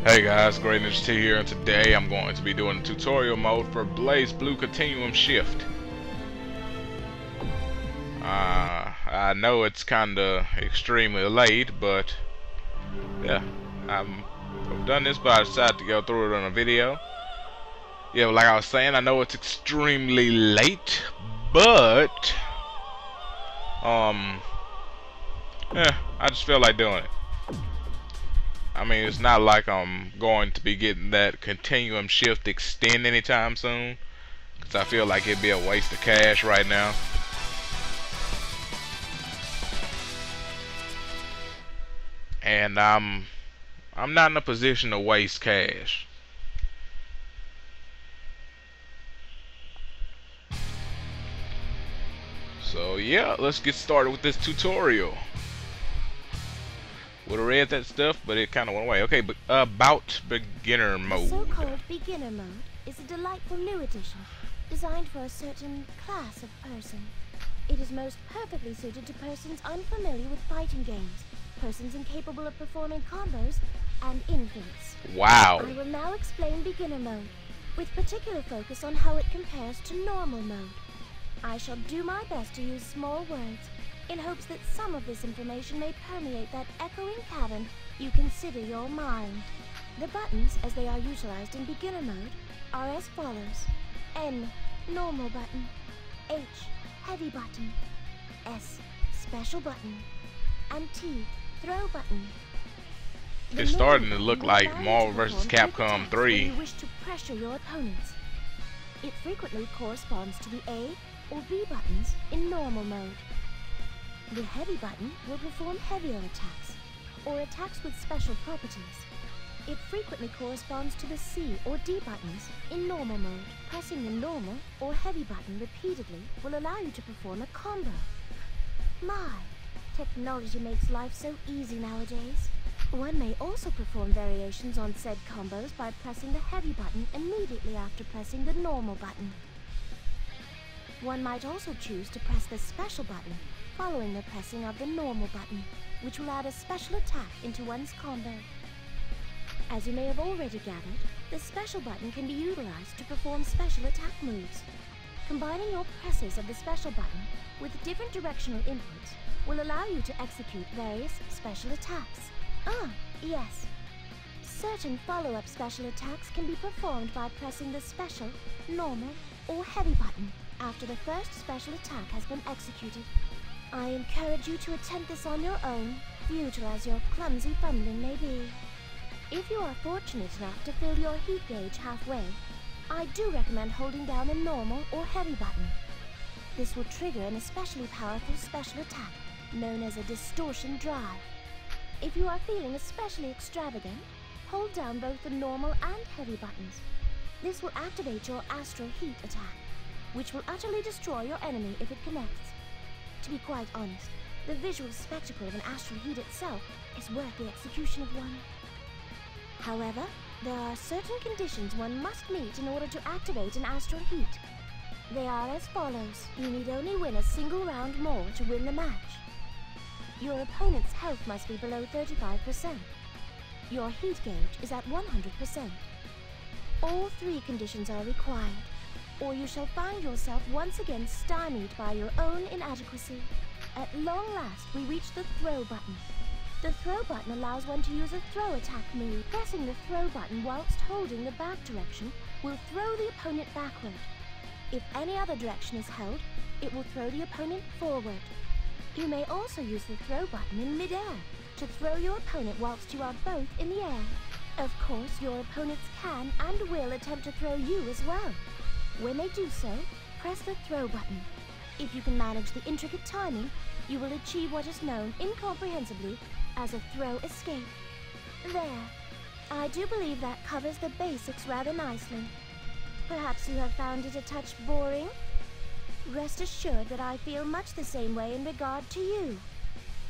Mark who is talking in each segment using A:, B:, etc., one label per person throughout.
A: Hey guys, Great Ninja T here, and today I'm going to be doing tutorial mode for BlazBlue Continuum Shift. I know it's kinda extremely late, but yeah, I've done this, but I decided to go through it on a video. Yeah, like I was saying, I know it's extremely late, but I just feel like doing it. I mean, it's not like I'm going to be getting that continuum shift extend anytime soon, because I feel like it'd be a waste of cash right now. And I'm not in a position to waste cash. So yeah, let's get started with this tutorial. Would have read that stuff, but it kind of went away. Okay, but about beginner mode.
B: The so-called beginner mode is a delightful new addition, designed for a certain class of person. It is most perfectly suited to persons unfamiliar with fighting games, persons incapable of performing combos, and infants.
A: Wow.
B: I will now explain beginner mode, with particular focus on how it compares to normal mode. I shall do my best to use small words, in hopes that some of this information may permeate that echoing cavern you consider your mind. The buttons, as they are utilized in beginner mode, are as follows: N, normal button; H, heavy button; S, special button; and T, throw button.
A: It's starting to look like Marvel vs. Capcom 3.
B: You wish to pressure your opponents. It frequently corresponds to the A or B buttons in normal mode. The heavy button will perform heavier attacks, or attacks with special properties. It frequently corresponds to the C or D buttons in normal mode. Pressing the normal or heavy button repeatedly will allow you to perform a combo. My, technology makes life so easy nowadays. One may also perform variations on said combos by pressing the heavy button immediately after pressing the normal button. One might also choose to press the special button following the pressing of the normal button, which will add a special attack into one's combo. As you may have already gathered, the special button can be utilized to perform special attack moves. Combining your presses of the special button with different directional inputs will allow you to execute various special attacks. Yes. Certain follow-up special attacks can be performed by pressing the special, normal, or heavy button after the first special attack has been executed. I encourage you to attempt this on your own, futile as your clumsy fumbling may be. If you are fortunate enough to fill your heat gauge halfway, I do recommend holding down the normal or heavy button. This will trigger an especially powerful special attack, known as a distortion drive. If you are feeling especially extravagant, hold down both the normal and heavy buttons. This will activate your astral heat attack, which will utterly destroy your enemy if it connects. To be quite honest, the visual spectacle of an astral heat itself is worth the execution of one. However, there are certain conditions one must meet in order to activate an astral heat. They are as follows. You need only win a single round more to win the match. Your opponent's health must be below 35%. Your heat gauge is at 100%. All three conditions are required, or you shall find yourself once again stymied by your own inadequacy. At long last, we reach the throw button. The throw button allows one to use a throw attack move. Pressing the throw button whilst holding the back direction will throw the opponent backward. If any other direction is held, it will throw the opponent forward. You may also use the throw button in mid-air to throw your opponent whilst you are both in the air. Of course, your opponents can and will attempt to throw you as well. When they do so, press the throw button. If you can manage the intricate timing, you will achieve what is known incomprehensibly as a throw escape. There. I do believe that covers the basics rather nicely. Perhaps you have found it a touch boring? Rest assured that I feel much the same way in regard to you.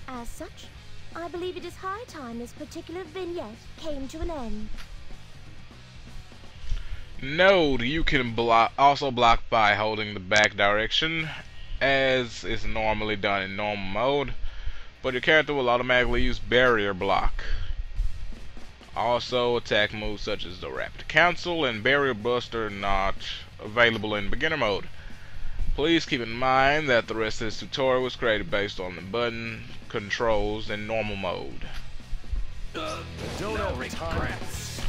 B: As such, I believe it is high time this particular vignette came to an end.
A: Node, you can also block by holding the back direction, as is normally done in normal mode, but your character will automatically use barrier block. Also, attack moves such as the Rapid Cancel and Barrier Buster not available in beginner mode. Please keep in mind that the rest of this tutorial was created based on the button controls in normal mode.
C: Don't have regrets.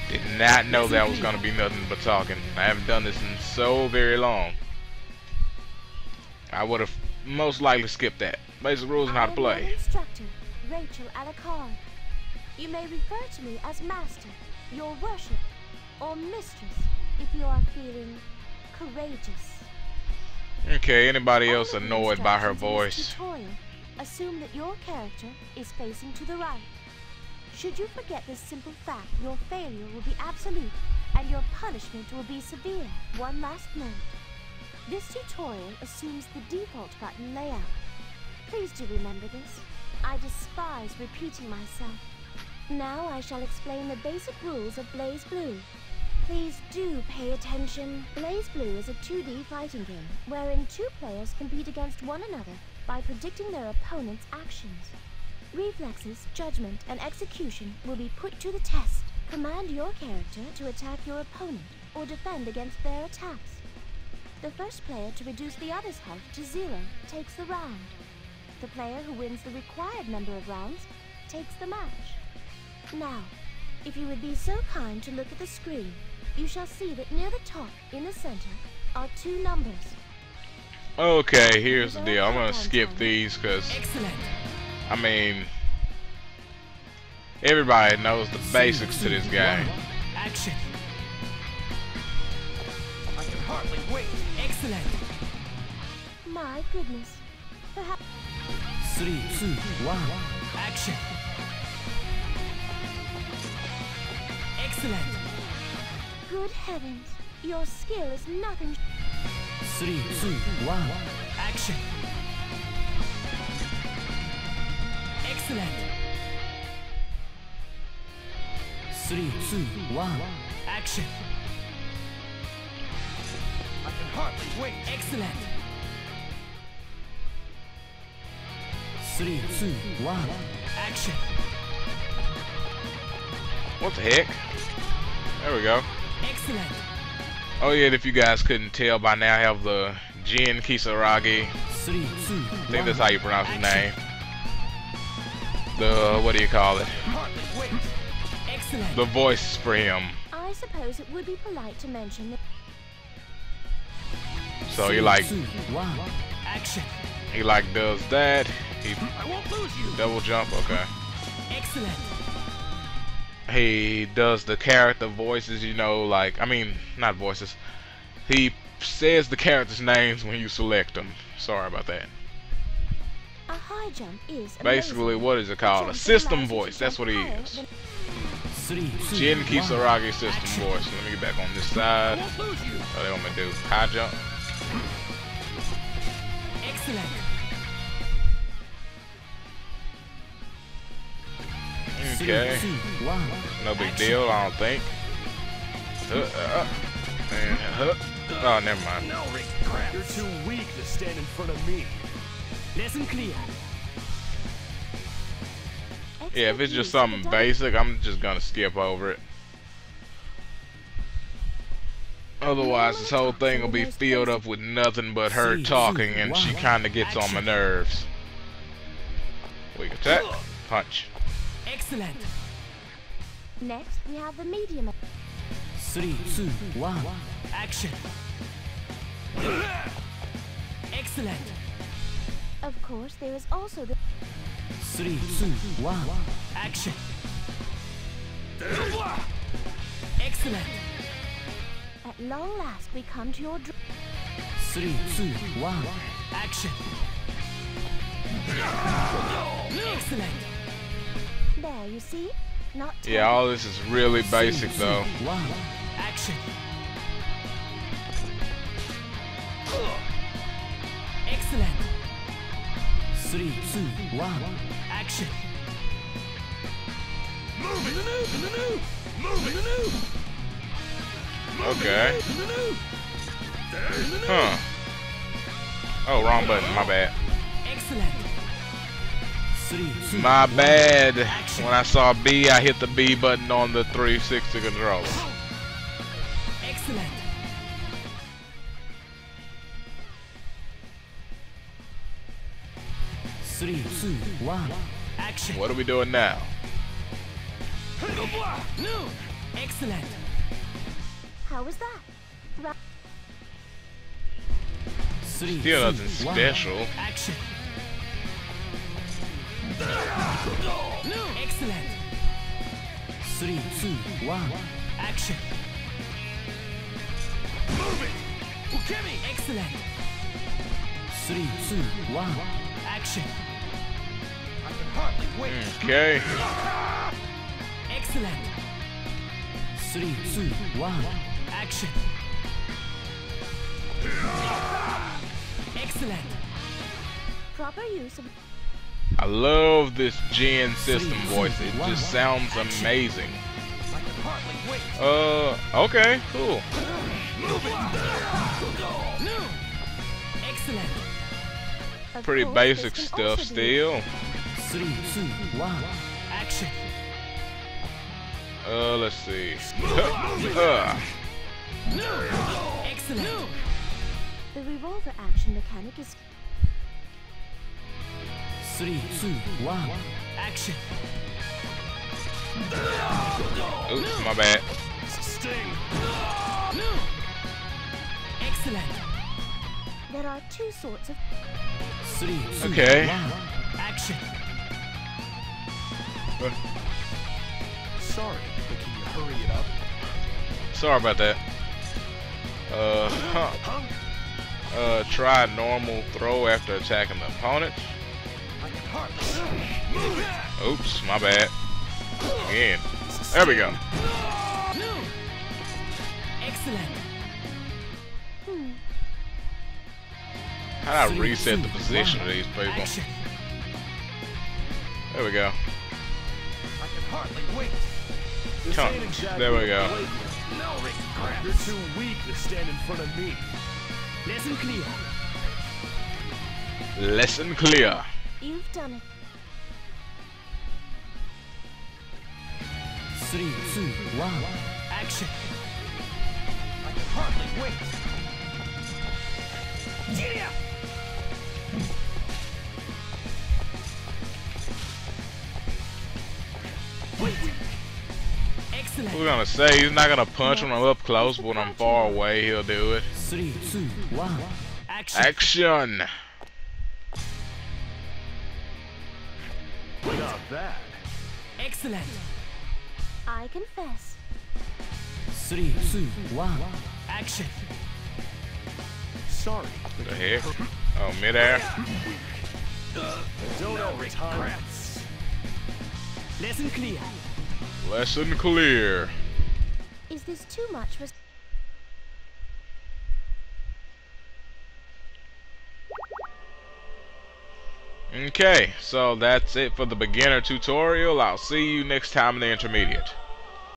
A: Did not know that was going to be nothing but talking. I haven't done this in so very long. I would have most likely skipped that. Basic rules on how to play.
B: Your instructor, Rachel Alucard. You may refer to me as Master, your worship, or Mistress if you are feeling courageous.
A: Okay, anybody else
B: All of the
A: annoyed by her
B: instructions in this
A: voice?
B: tutorial assume that your character is facing to the right. Should you forget this simple fact, your failure will be absolute and your punishment will be severe. One last note. This tutorial assumes the default button layout. Please do remember this. I despise repeating myself. Now I shall explain the basic rules of BlazBlue. Please do pay attention. BlazBlue is a 2D fighting game wherein two players compete against one another by predicting their opponent's actions. Reflexes, judgment, and execution will be put to the test. Command your character to attack your opponent or defend against their attacks. The first player to reduce the other's health to 0 takes the round. The player who wins the required number of rounds takes the match. Now, if you would be so kind to look at the screen, you shall see that near the top, in the center, are two numbers.
A: Okay, here's the deal. I'm gonna skip these because, I mean, everybody knows the basics to this game.
C: Action. I can hardly wait. Excellent.
B: My goodness. Perhaps
C: 3, 2, 1. Action. Excellent.
B: good heavens, your skill is nothing.
C: 3, 2, 1. Action. Excellent. 3, 2, 1. Action. I can hardly wait. Excellent. 3, 2, 1. Action.
A: What the heck? There we go.
C: Excellent.
A: Oh yeah, if you guys couldn't tell by now, I have the Jin Kisaragi.
C: 3, 2, 1.
A: I think that's how you pronounce his name. The, what do you call it?
C: Hardly wait. Excellent.
A: The voice for him.
B: I suppose it would be polite to mention that.
A: So he like,
C: 3, 2, 1. Action.
A: he like does that. He
C: I won't lose you.
A: double jump, okay.
C: Excellent.
A: He does the character voices, you know, like, I mean, not voices. He says the characters' names when you select them. Sorry about that.
B: A high jump is
A: Basically,
B: amazing.
A: what is it called? A system voice. That's what he is.
C: 3, 2,
A: Jin
C: 1.
A: Kisaragi system
C: Action.
A: voice. Let me get back on this
C: I
A: side.
C: won't lose you.
A: What they want me to do? High jump.
C: Excellent.
A: Okay.
C: 3, 2, 1.
A: No big
C: Action.
A: deal, I don't think. And, oh, never mind.
C: No regrets. You're too weak to stand in front of me. Lesson clear.
A: Yeah, if it's just something basic, I'm just gonna skip over it. Otherwise, this whole thing will be filled up with nothing but her talking, and she kinda gets on my nerves. Weak attack. Punch.
C: Excellent.
B: Next, we have the medium.
C: 3, 2, 1. Action. Excellent.
B: Of course, there is also the
C: 3, 2, 1. Action. Excellent.
B: At long last, we come to your
C: 3, 2, 1. Action. Excellent.
B: There, you see? Not
A: Yeah, all this is really basic
C: 3, 2,
A: though.
C: 1. Action. Excellent. 3, 2, 1. Action. Move it. Move it.
A: Okay. Huh. Oh, wrong button. My bad.
C: Excellent.
A: My bad. When I saw B, I hit the B button on the 360 controller.
C: Excellent. 3, 2, 1, action.
A: What are we doing now?
C: Excellent.
B: How was that? Right.
C: 3,
A: Still
C: 2,
A: nothing
C: 1,
A: special.
C: action. Excellent. 3, 2, 1, action. Move it. Ukemi. Excellent. 3, 2, 1, action. I can hardly wait.
A: Okay.
C: Excellent. 3, 2, 1, action. Excellent.
B: Proper use of.
A: I love this Gen system voice. It just sounds amazing. Okay, cool.
C: Excellent.
B: Of
A: Pretty
B: course,
A: basic
B: this can
A: stuff
B: also be-
A: still.
C: 3, 2, 1, action.
A: Let's see.
C: Excellent.
B: The revolver action mechanic is
C: 3, 2, 1, action.
A: Oops, my bad.
C: Sting. Excellent.
B: there are two sorts of
C: 3, 2,
A: Okay.
C: 1, action. Sorry, but can you hurry it up?
A: Sorry about that. Try normal throw after attacking the opponent. Oops, my bad. Again. There we go.
C: Excellent.
A: How do I reset the position of these people?
C: Action.
A: There we go.
C: I can hardly wait.
A: Come. There we go.
C: No regret. You're too weak to stand in front of me. Lesson clear.
A: Lesson clear.
B: you've done it.
C: 3, 2, 1, action. I can hardly wait. Yeah. Wait. Excellent.
A: We're gonna say he's not gonna punch when I'm up close, but when I'm far away, he'll do it.
C: 3, 2, 1, action.
A: Action.
C: Not bad. Excellent.
B: I confess.
C: 3, 2, 1, action. Sorry.
A: What the heck? Oh, midair.
C: Don't ever time. Lesson clear.
A: Lesson clear.
B: Is this too much for?
A: Okay, so that's it for the beginner tutorial. I'll see you next time in the intermediate.